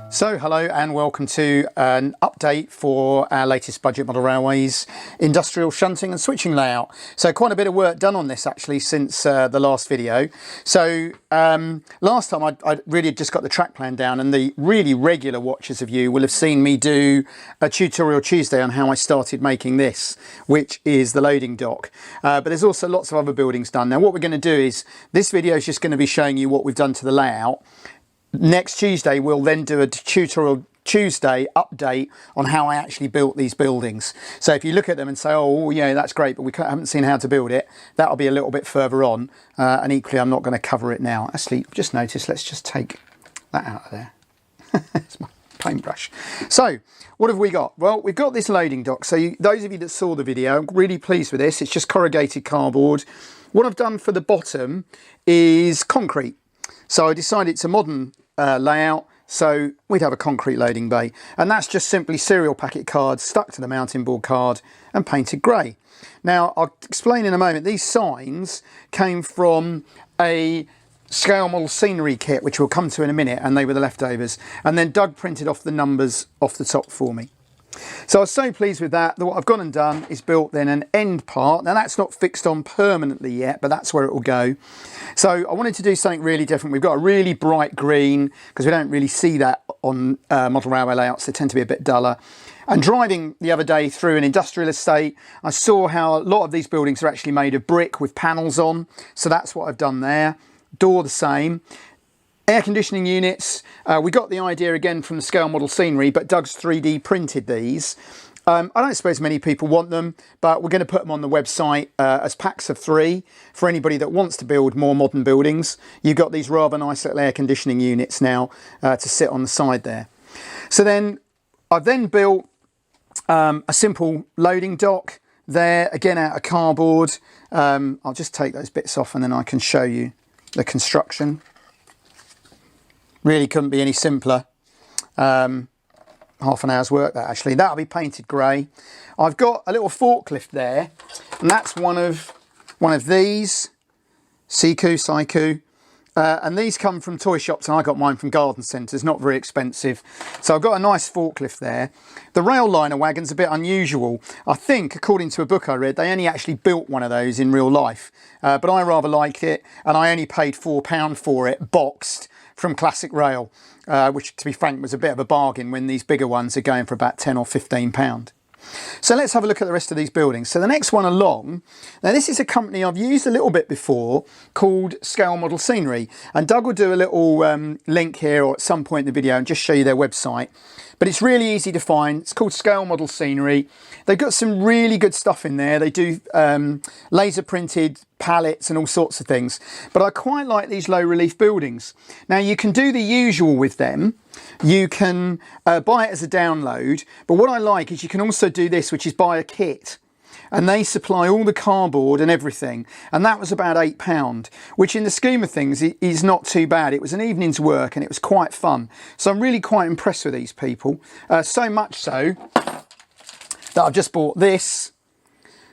So hello and welcome to an update for our latest budget model railways industrial shunting and switching layout. So quite a bit of work done on this actually since the last video. So last time I really just got the track plan down, and the really regular watchers of you will have seen me do a tutorial Tuesday on how I started making this, which is the loading dock. But there's also lots of other buildings done. Now what we're going to do is, this video is just going to be showing you what we've done to the layout. Next Tuesday we'll then do a tutorial Tuesday update on how I actually built these buildings. So if you look at them and say, oh yeah, that's great, but we haven't seen how to build it, that'll be a little bit further on, and equally I'm not going to cover it now. Actually, just notice, let's just take that out of there. It's my paintbrush. So what have we got? Well, we've got this loading dock. So those of you that saw the video, I'm really pleased with this. It's just corrugated cardboard. What I've done for the bottom is concrete. So I decided it's a modern layout, so we'd have a concrete loading bay, and that's just simply serial packet cards stuck to the mounting board card and painted grey. Now I'll explain in a moment, these signs came from a scale model scenery kit which we'll come to in a minute, and they were the leftovers, and then Doug printed off the numbers off the top for me. So I was so pleased with that what I've gone and done is built then an end part. Now that's not fixed on permanently yet, but that's where it will go. So I wanted to do something really different. We've got a really bright green, because we don't really see that on model railway layouts. They tend to be a bit duller. And driving the other day through an industrial estate, I saw how a lot of these buildings are actually made of brick with panels on. So that's what I've done there. Door the same. Air conditioning units, we got the idea again from the scale model scenery, but Doug's 3D printed these. I don't suppose many people want them, but we're going to put them on the website as packs of 3 for anybody that wants to build more modern buildings. You've got these rather nice little air conditioning units now to sit on the side there. So then I've then built a simple loading dock there, again out of cardboard. I'll just take those bits off and then I can show you the construction. Really couldn't be any simpler. Half an hour's work that actually. That'll be painted grey. I've got a little forklift there, and that's one of these Saiku, and these come from toy shops, and I got mine from garden centres, not very expensive. So I've got a nice forklift there. The rail liner wagon's a bit unusual. I think, according to a book I read, they only actually built one of those in real life, but I rather like it, and I only paid £4 for it, boxed, from Classic Rail, which to be frank was a bit of a bargain when these bigger ones are going for about £10 or £15. So let's have a look at the rest of these buildings. So the next one along, now this is a company I've used a little bit before called Scale Model Scenery, and Doug will do a little link here or at some point in the video and just show you their website. But it's really easy to find. It's called Scale Model Scenery. They've got some really good stuff in there. They do laser printed pallets and all sorts of things. But I quite like these low relief buildings. Now you can do the usual with them. You can buy it as a download. But what I like is you can also do this, which is buy a kit. And they supply all the cardboard and everything, and that was about £8, which in the scheme of things is not too bad. It was an evening's work and it was quite fun, so I'm really quite impressed with these people, so much so that I've just bought this,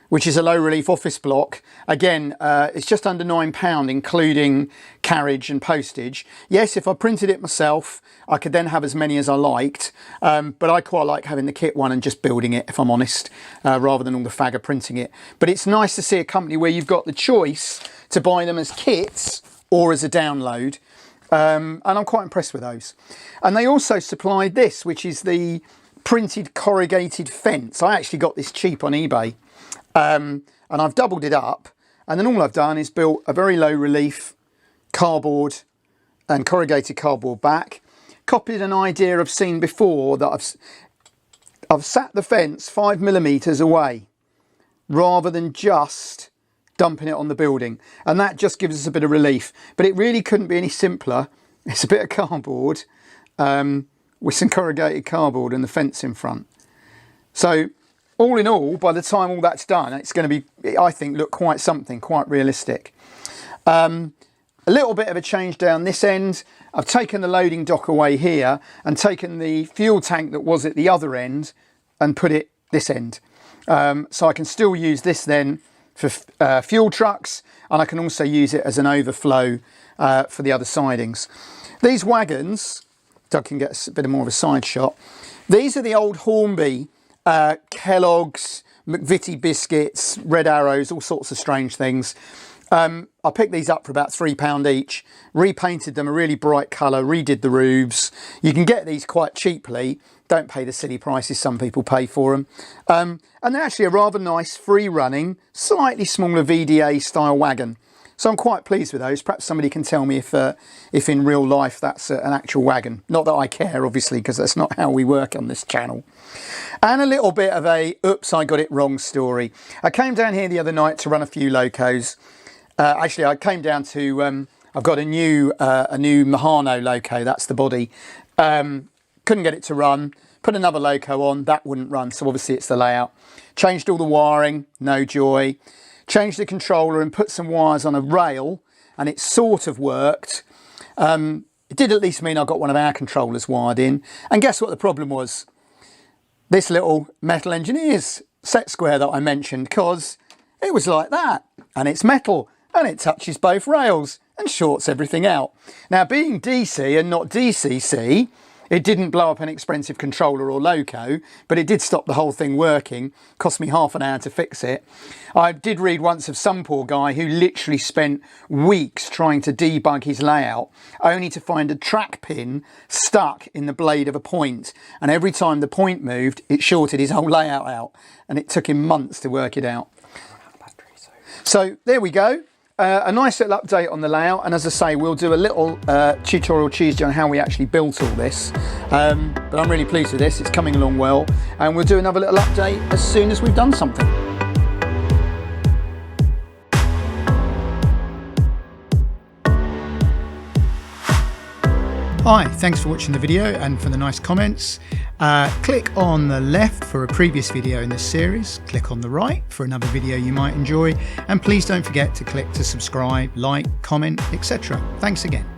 which is a low relief office block. Again, it's just under £9 including carriage and postage. Yes, if I printed it myself I could then have as many as I liked, but I quite like having the kit one and just building it, if I'm honest, rather than all the fag of printing it. But it's nice to see a company where you've got the choice to buy them as kits or as a download, and I'm quite impressed with those. And they also supplied this, which is the printed corrugated fence. I actually got this cheap on eBay, and I've doubled it up, and then all I've done is built a very low relief cardboard and corrugated cardboard back. Copied an idea I've seen before, that I've sat the fence 5mm away rather than just dumping it on the building, and that just gives us a bit of relief. But it really couldn't be any simpler. It's a bit of cardboard with some corrugated cardboard and the fence in front. So all in all, by the time all that's done, it's going to be, I think, look quite something, quite realistic. A little bit of a change down this end. I've taken the loading dock away here and taken the fuel tank that was at the other end and put it this end. So I can still use this then for fuel trucks, and I can also use it as an overflow for the other sidings. These wagons, Doug can get a bit more of a side shot. These are the old Hornby Kellogg's, McVitie biscuits, Red Arrows, all sorts of strange things. I picked these up for about £3 each, repainted them a really bright colour, redid the roofs. You can get these quite cheaply. Don't pay the silly prices some people pay for them. And they're actually a rather nice, free-running, slightly smaller VDA style wagon. So I'm quite pleased with those. Perhaps somebody can tell me if in real life that's an actual wagon. Not that I care, obviously, because that's not how we work on this channel. And a little bit of a oops, I got it wrong story. I came down here the other night to run a few locos. Actually, I came down to, I've got a new Mahano loco, that's the body. Couldn't get it to run. Put another loco on, that wouldn't run. So obviously it's the layout. Changed all the wiring, no joy. Changed the controller and put some wires on a rail, and it sort of worked. It did at least mean I got one of our controllers wired in. And guess what the problem was? This little Metal Engineers set square that I mentioned, because it was like that, and it's metal, and it touches both rails and shorts everything out. Now, being DC and not DCC, it didn't blow up an expensive controller or loco, but it did stop the whole thing working. Cost me half an hour to fix it. I did read once of some poor guy who literally spent weeks trying to debug his layout, only to find a track pin stuck in the blade of a point. And every time the point moved, it shorted his whole layout out. And it took him months to work it out. So there we go. A nice little update on the layout, and as I say, we'll do a little tutorial Tuesday on how we actually built all this. But I'm really pleased with this, it's coming along well, and we'll do another little update as soon as we've done something. Hi, thanks for watching the video and for the nice comments. Click on the left for a previous video in this series, click on the right for another video you might enjoy, and please don't forget to click to subscribe, like, comment, etc. Thanks again.